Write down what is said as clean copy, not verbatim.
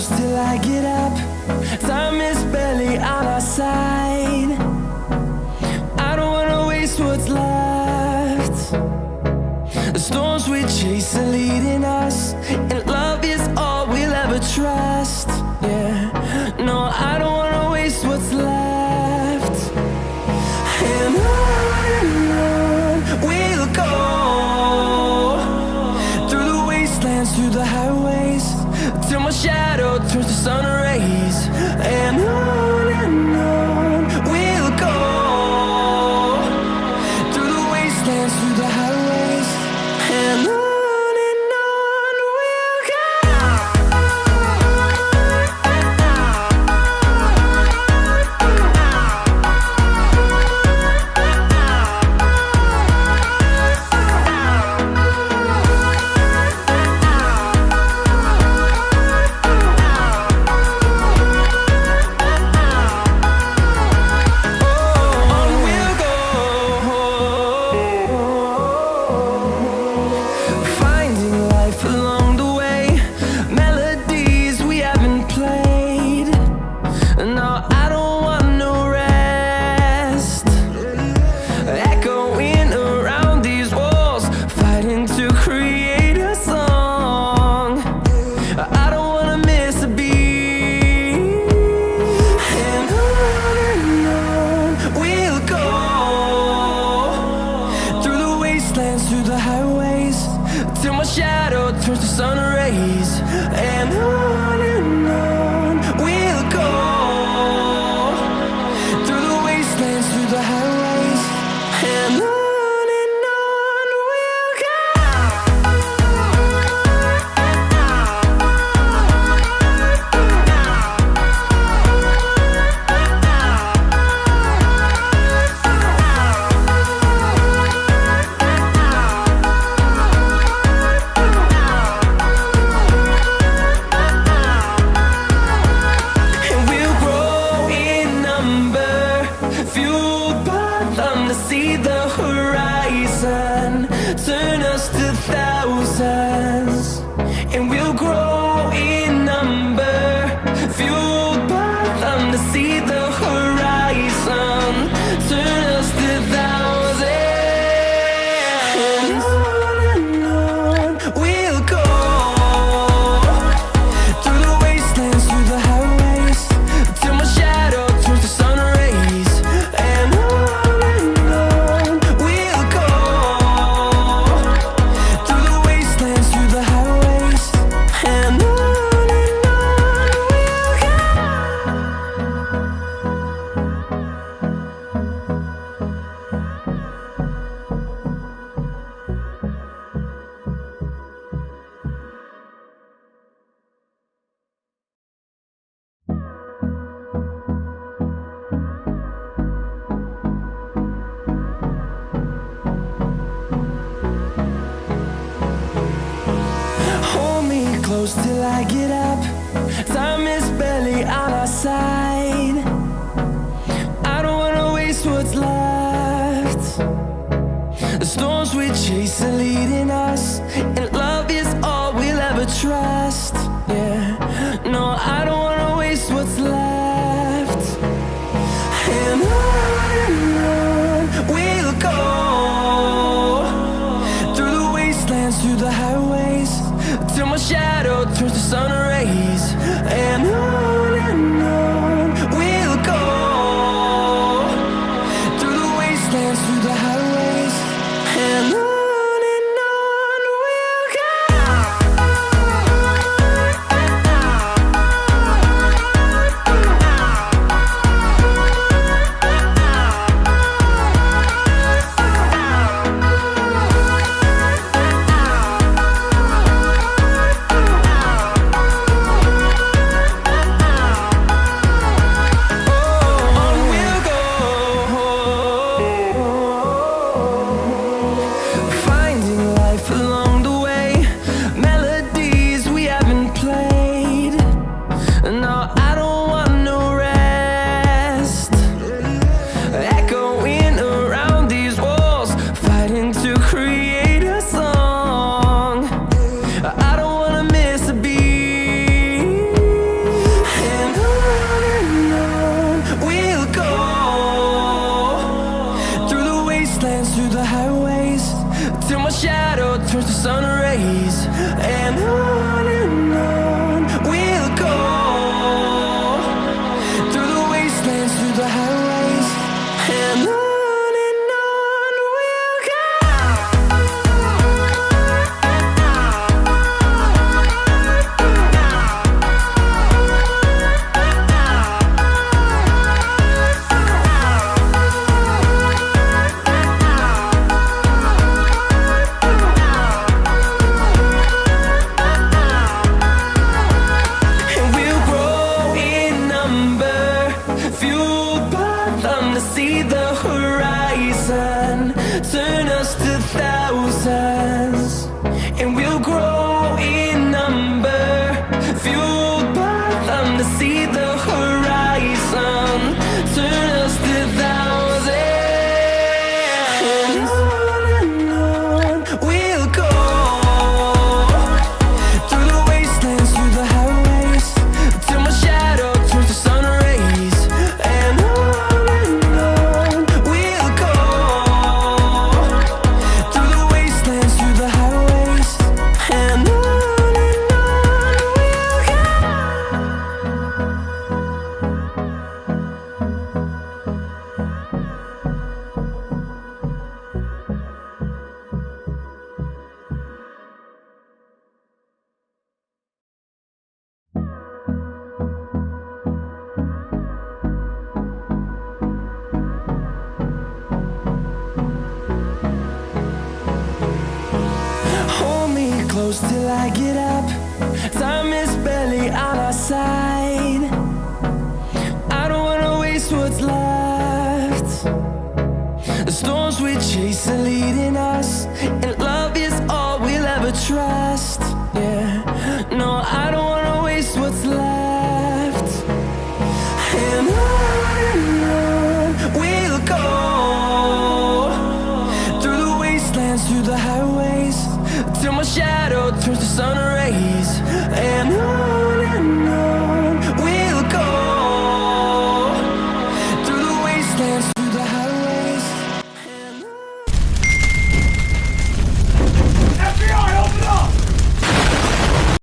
close till I get up. Time is barely on our side. I don't wanna waste what's left. The storms we chase are leading us, and love is all we'll ever trust. Yeah, no, I don't wanna waste what's left. And on we'll go, through the wastelands, through the highways, till my shadow turns to sun rays. And on we'll go, through the wastelands, through the highways, and on. Through the highways, till my shadow turns to sun rays. And on we'll go, through the wastelands, through the highways, and on we'll go. See the horizon turn us to thousands, and we'll grow in number, fueled by them. To see the horizon turn us to thousands, and on we'll go, through the wastelands, through the highways, till my shadow turns to sun rays. And close till I get up. Time is barely on our side. I don't wanna waste what's left. The storms we chase are leading us, and love is all we'll ever trust. Yeah, no, I don't wanna waste what's left. And on we'll go, through the wastelands, through the highways, till my shadow turns to sun rays. And on we'll close till I get up. Time is barely on our side. I don't wanna waste what's left. The storms we chase are leading us